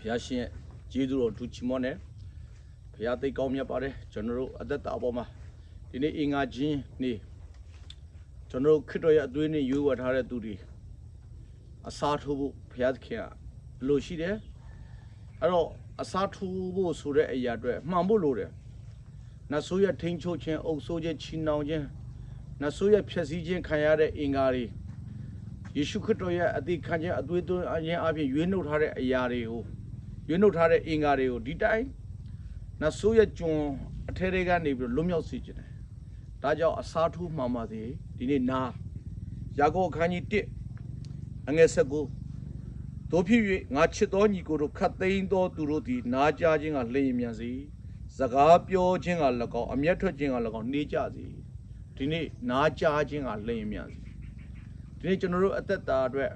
ရားရှင်ရဲ့ကျေးဇူးတော်ထူးချီးမွမ်းတယ်ဘုရားသိကောင်းမြတ်ပါတယ်ကျွန်တော်တို့အသက်တာအပေါ်မှာဒီနေ့အင်္ဂါချင်းနေ့ကျွန်တော်တို့ခရစ်တော်ရဲ့အသွေးနဲ့ရွေးဝယ်ထားတဲ့သူတွေအစားထိုးဖို့ဘုရားသခင်ကလိုရှိတယ်အဲ့တော့အစားထိုးဖို့ဆိုတဲ့အရာအတွက်မှန်ဖို့လိုတယ်နတ်ဆိုးရဲ့ထိန်ချိုးခြင်းအုပ်ဆိုးခြင်းချီနှောင်ခြင်းနတ်ဆိုးရဲ့ဖျက်ဆီးခြင်းခံရတဲ့အင်္ဂါတွေယေရှုခရစ်တော်ရဲ့အသေးခံခြင်းအသွေးသွင်းခြင်းအပြင်ရွေးနှုတ်ထားတဲ့အရာတွေကိုရွေးနှုတ်ထားတဲ့အင်္ဂါတွေကိုဒီတိုင်းနတ်ဆိုးရဲ့ကျွန်အထဲတွေကနေပြီးလွတ်မြောက်စေခြင်းတယ်ဒါကြောင့်အစားထိုးမှန်ပါစေဒီနေ့နာယာကုပ်အခန်းကြီး1အငယ်19တို့ဖြစ်၍ငါချစ်တော်ညီကိုတို့ခတ်သိမ်းသောသူတို့သည်နာကြခြင်းကလျင်မြန်စေစကားပြောခြင်းက၎င်းအမျက်ထွက်ခြင်းက၎င်းနေကြစေဒီနေ့နာကြခြင်းကလျင်မြန်စေဒီနေ့ကျွန်တော်တို့အသက်တာအတွက်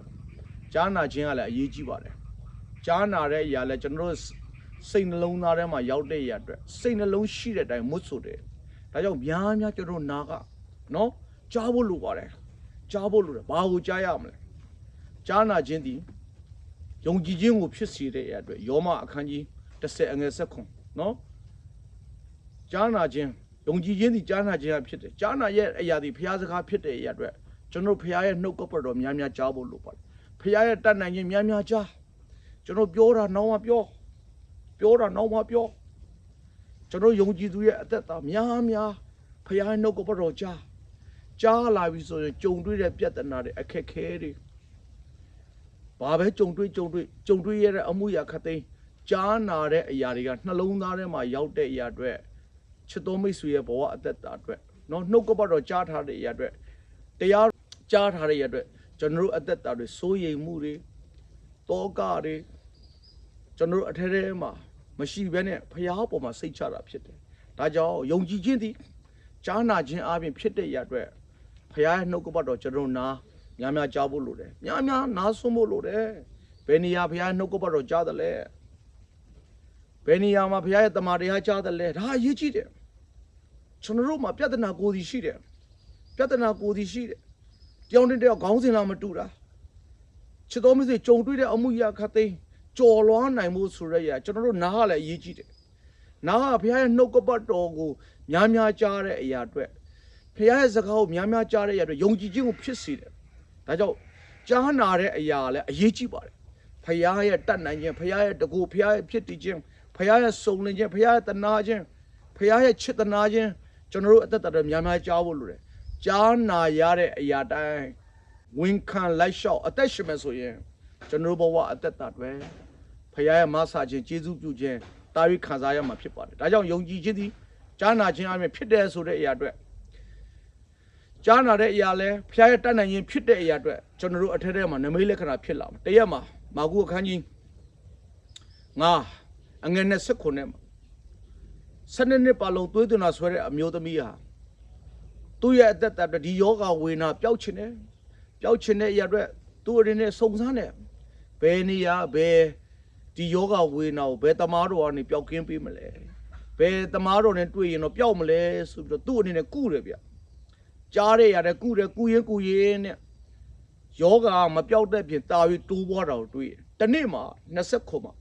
ကြားနာခြင်းကလည်းအရေးကြီးပါတယ်ကြားနာတဲ့အရာလည်းကျွန်တော်တို့စိတ်နှလုံးသားထဲမှာရောက်တဲ့အရာအတွက်စိတ်နှလုံးရှိတဲ့အတိုင်းမွတ်ဆိုတယ်ဒါကြောင့်များများကျွန်တော်နာကနော်ကြားဖို့လိုပါတယ်ကြားဖို့လိုတယ်ဘာကိုကြားရမလဲကြားနာခြင်းဒီယုံကြည်ခြင်းကိုဖြစ်စေတဲ့အရာအတွက်ယောမအခန်းကြီး10အငယ်19နော်ကြားနာခြင်းယုံကြည်ခြင်းဒီကြားနာခြင်းကဖြစ်တယ်ကြားနာရဲ့အရာဒီဘုရားစကားဖြစ်တဲ့အရာအတွက်ကျွန်တော်ဘုရားရဲ့နှုတ်ကပတ်တော်များများကြားဖို့လိုပါတယ်ဘုရားရဲ့တတ်နိုင်ခြင်းများများကြားကျွန်တော်ပြောတာနောက်မှပြောတာနောက်မှပြောကျွန်တော်ယုံကြည်သူရဲ့အသက်တာများများဘုရားရဲ့နှုတ်ကပတ်တော်ကြားလာပြီဆိုရင်ကြုံတွေ့တဲ့ပြဿနာတွေအခက်ခဲတွေဘာပဲကြုံတွေ့ရတဲ့အမှုရာခတ်သိမ်းကြားနာတဲ့အရာတွေကနှလုံးသားထဲမှာရောက်တဲ့အရာတွေချစ်တော်မိတ်ဆွေရဲ့ဘဝအသက်တာအတွက်နော်နှုတ်ကပတ်တော်ကြားထားတဲ့အရာတွေတရားကြားထားတဲ့အရာတွေကျွန်တော်တို့အသက်တာတွေစိုးရိမ်မှုတွေတောကတွေကျွန်တော်တို့အထက်ထဲမှာမရှိဘဲနဲ့ဖျားပေါ်မှာစိတ်ချတာဖြစ်တယ်ဒါကြောင့်ယုံကြည်ခြင်းသည်ကြားနာခြင်းအပြင်ဖြစ်တဲ့အရာတွေဖျားရဲ့နှုတ်ကပတ်တော်ကျွန်တော်နာများများကြားဖို့လိုတယ်များများနားဆွဖို့လိုတယ်ဘယ်နေရာဘုရားနှုတ်ကပတ်တော်ကြားတယ်လဲဘယ်နေရာမှာဘုရားရဲ့တမန်တရားကြားတယ်လဲဒါအရေးကြီးတယ်ကျွန်တော်တို့မှာပြဿနာကိုယ်စီရှိတယ်တယောက်နဲ့တယောက်ခေါင်းစဉ်လာမတူတာချစ်တော်မိတ်ဆွေကြုံတွေ့တဲ့အမှုရာခတ်သိမ်းကြော်လွှားနိုင်မှုဆိုရဲကျွန်တော်တို့နားကလည်းအရေးကြီးတယ်နားကဘုရားရဲ့နှုတ်ကပတ်တော်ကိုများများကြားတဲ့အရာအတွက်ဘုရားရဲ့စကားကိုများများကြားတဲ့အရာအတွက်ယုံကြည်ခြင်းကိုဖြစ်စေတယ်ဒါကြောင့်ကြားနာတဲ့အရာလည်းအရေးကြီးပါတယ်ဖခင်ရဲ့တတ်နိုင်ခြင်းဖခင်ရဲ့တကူဖခင်ရဲ့ဖြစ်တည်ခြင်းဖခင်ရဲ့စုံလင်ခြင်းဖခင်ရဲ့တနာခြင်းဖခင်ရဲ့ချစ်တနာခြင်းကျွန်တော်တို့အသက်တာတွေများများကြားဖို့လိုတယ်ကြားနာရတဲ့အရာတိုင်းဝန်ခံလိုက်လျှောက်အသက်ရှင်မယ်ဆိုရင်ကျွန်တော်တို့ဘဝအသက်တာတွေဖခင်ရဲ့မဆာခြင်းကျေးဇူးပြုခြင်းတာ၍ခံစားရမှာဖြစ်ပါတယ်ဒါကြောင့်ယုံကြည်ခြင်းသည်ကြားနာခြင်းအပြင်ဖြစ်တယ်ဆိုတဲ့အရာတွေကြားနာတဲ့အရာလဲဖျားရဲ့တတ်နိုင်ခြင်းဖြစ်တဲ့အရာအတွက်ကျွန်တော်တို့အထက်ထဲမှာနမိတ်လက္ခဏာဖြစ်လာတယ်တရက်မှာမာကုအခန်းကြီး9အငယ်29နဲ့12နှစ်ပါလုံးသွေးသွင်းတာဆွဲတဲ့အမျိုးသမီးဟာသူ့ရဲ့အသက်တာဒီယောဂဝေနာပျောက်ချင်တဲ့အရာအတွက်သူ့အရင်နဲ့စုံစမ်းတယ်ဘယ်နေရာဘယ်ဒီယောဂဝေနာကိုဘယ်တမားတော်ကနေပျောက်ကင်းပေးမလဲဘယ်တမားတော်နဲ့တွေ့ရင်တော့ပျောက်မလဲဆိုပြီးတော့သူ့အနေနဲ့ကုတယ်ဗျကြားရရတယ်ကုရင်နဲ့ယောဂမပြောက်တဲ့ပြင်တာပြီးတိုးပွားတာကိုတွေ့တနေ့မှာ29မှာ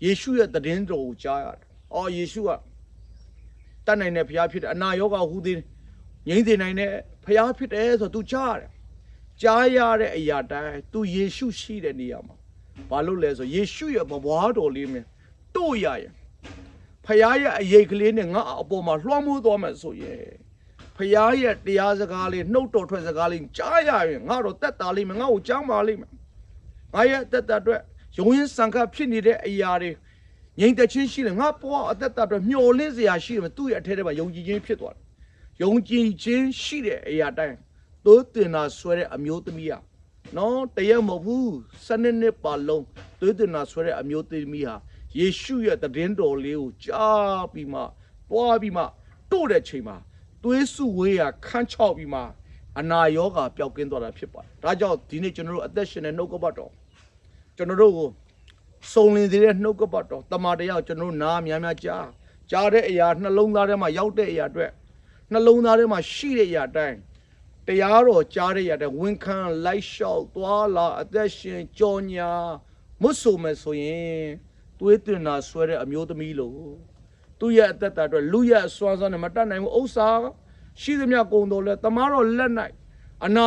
ယေရှုရဲ့တည်င်းတော်ကိုကြားရတယ်။အော်ယေရှုကတတ်နိုင်တဲ့ဘုရားဖြစ်တယ်အနာယောဂဟူသည်ငြိမ်းစေနိုင်တဲ့ဘုရားဖြစ်တယ်ဆိုတော့ तू ကြားရတယ်။ကြားရတဲ့အရာတိုင်း तू ယေရှုရှိတဲ့နေရာမှာဘာလို့လဲဆိုယေရှုရဲ့ဘဝတော်လေးနဲ့တို့ရရင်ဘုရားရဲ့အရေးကလေးနဲ့ငါအပေါ်မှာလွှမ်းမိုးသွားမယ်ဆိုရင်ဖခင်ရဲ့တရားစကားလေးနှုတ်တော်ထွက်စကားလေးကြားရရင်ငါတော့တက်တာလိမ့်မယ်ငါ့ကိုကြားပါလိမ့်မယ်ငါရဲ့တက်တာအတွက်ယုံရင်စံခတ်ဖြစ်နေတဲ့အရာတွေငြိမ်သက်ခြင်းရှိတယ်ငါပေါ်အသက်တာအတွက်မျှော်လင့်စရာရှိတယ်သူ့ရဲ့အထက်ထဲမှာယုံကြည်ခြင်းဖြစ်သွားတယ်ယုံကြည်ခြင်းရှိတဲ့အရာတိုင်းသိုးတင်တာဆွဲတဲ့အမျိုးသမီးဟာနော်တရက်မဟုတ်ဘူး12နှစ်ပါလုံးသိုးတင်တာဆွဲတဲ့အမျိုးသမီးဟာယေရှုရဲ့တည်င်းတော်လေးကိုကြားပြီးမှတွားပြီးမှတို့တဲ့ချိန်မှာသွေးစုဝေးရခန်းချောက်ပြီးမှအနာယောဂါပျောက်ကင်းသွားတာဖြစ်ပါတယ်။ဒါကြောင့်ဒီနေ့ကျွန်တော်တို့အသက်ရှင်တဲ့နှုတ်ကပတ်တော်ကျွန်တော်တို့ကိုစုံလင်စေတဲ့နှုတ်ကပတ်တော်တမန်တော်ကျွန်တော်တို့နားများများကြားတဲ့အရာနှလုံးသားထဲမှာရောက်တဲ့အရာအတွက်နှလုံးသားထဲမှာရှိတဲ့အရာတိုင်းတရားတော်ကြားတဲ့အရာတိုင်းဝန်ခံလိုက်လျှောက်သွားလာအသက်ရှင်ကြော်ညာမွတ်ဆိုမယ်ဆိုရင် သွေးသွင်းတာဆွဲတဲ့အမျိုးသမီးလို့သူ့ရဲ့အသက်တာအတွက်လူရဲ့အစွမ်းစွမ်းနဲ့မတတ်နိုင်ဘူးဥစ္စာရှိသမျှကုန်တော်လဲတမားတော်လက်၌အနာ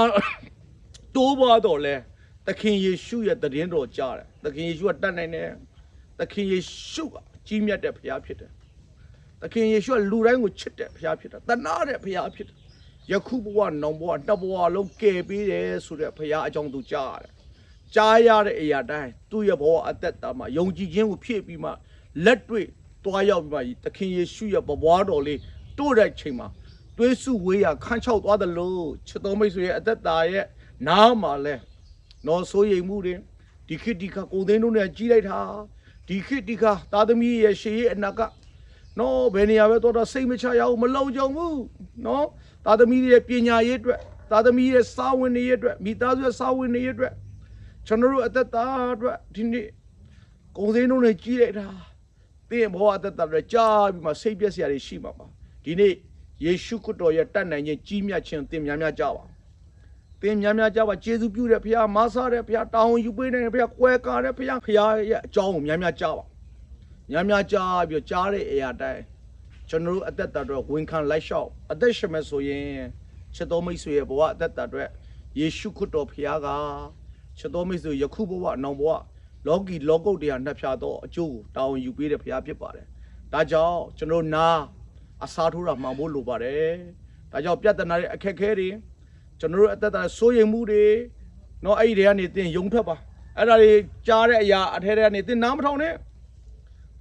တိုးပွားတော်လဲသခင်ယေရှုရဲ့တည်င်းတော်ကြားတယ်သခင်ယေရှုကတတ်နိုင်တယ်သခင်ယေရှုကကြီးမြတ်တဲ့ဘုရားဖြစ်တယ်သခင်ယေရှုကလူတိုင်းကိုချစ်တဲ့ဘုရားဖြစ်တယ်တနာတဲ့ဘုရားဖြစ်တယ်ယခုဘဝနောင်ဘဝနှစ်ဘဝလုံးကယ်ပေးတယ်ဆိုတဲ့ဘုရားအကြောင်းသူကြားရတယ်ကြားရတဲ့အရာတိုင်းသူ့ရဲ့ဘဝအသက်တာမှာယုံကြည်ခြင်းကိုဖြည့်ပြီးမှလက်တွေ့တွားရောက်ပြီးမှသခင်ယေရှုရဲ့ဘဝတော်လေးတို့တဲ့ချိန်မှာတွေးစုဝေးရခန်းချောက်သွားတယ်လို့ချစ်တော်မိတ်ဆွေရဲ့အသက်တာရဲ့နားမှာလဲနော်ဆိုရိမ်မှုတွေဒီခေတ်ဒီခါကိုသိန်းတို့နဲ့ကြီးလိုက်တာဒီခေတ်ဒီခါသားသမီးရဲ့ရှေးရဲ့အနာကနော်ဘယ်နေရာပဲတော့စိတ်မချရအောင်မလုံခြုံဘူးနော်သားသမီးရဲ့ပညာရေးအတွက်သားသမီးရဲ့စာဝင်တွေအတွက်မိသားစုရဲ့စာဝင်တွေအတွက်ကျွန်တော်တို့အသက်တာအတွက်ဒီနေ့ကိုသိန်းတို့နဲ့ကြီးလိုက်တာတင်းဘောအသက်တာတွေကြားပြီးမှစိတ်ပြည့်စရာတွေရှိမှာပါဒီနေ့ယေရှုခရစ်တော်ရဲ့တတ်နိုင်ခြင်းကြီးမြတ်ခြင်းသင်များများကြပါသင်များများကြပါယေရှုပြုတဲ့ဘုရားမဆားတဲ့ဘုရားတောင်းယူပေးတဲ့ဘုရားကွဲကားတဲ့ဘုရားရဲ့အကြောင်းကိုများများကြပါများများကြားပြီးကြားတဲ့အရာတိုင်းကျွန်တော်တို့အသက်တာတော့ဝန်ခံလိုက်လျှောက်အသက်ရှင်မဲ့ဆိုရင်ချစ်တော်မိတ်ဆွေရဲ့ဘဝအသက်တာအတွက်ယေရှုခရစ်တော်ဘုရားကချစ်တော်မိတ်ဆွေယခုဘဝနောင်ဘဝလောကီလောကုတ်တရားနှက်ဖြာသောအကျိုးကိုတောင်းယူပေးတဲ့ဘုရားဖြစ်ပါတယ်ဒါကြောင့်ကျွန်တော်နာအစားထိုးတာမှန်ဖို့လိုပါတယ်ဒါကြောင့်ပြဿနာတွေအခက်အခဲတွေကျွန်တော်တို့အသက်တာစိုးရိမ်မှုတွေနော်အဲ့ဒီတွေကနေသင်ယုံထွက်ပါအဲ့ဒါတွေကြားတဲ့အရာအထဲထဲကနေသင်နားမထောင်နဲ့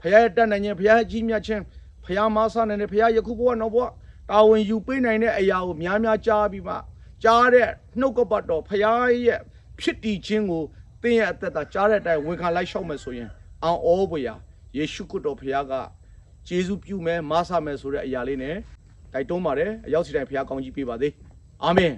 ဘုရားရဲ့တတ်နိုင်ခြင်းဘုရားကြီးမြတ်ခြင်းဘုရားမဆားနိုင်တဲ့ဘုရားယခုဘဝနောက်ဘဝတာဝန်ယူပေးနိုင်တဲ့အရာကိုများများကြားပြီးမှကြားတဲ့နှုတ်ကပတ်တော်ဘုရားရဲ့ဖြစ်တည်ခြင်းကိုသင်ရဲ့အသက်တာကြားတဲ့အတိုင်းဝန်ခံလိုက်လျှောက်မယ်ဆိုရင်အောင်ဩဘုရားယေရှုခရစ်တော်ဘုရားကကျေးဇူးပြုမယ်မဆားမယ်ဆိုတဲ့အရာလေးနဲ့တိုက်တွန်းပါတယ်အရောက်စီတိုင်းဘုရားကောင်းကြီးပေးပါသေးအာမင်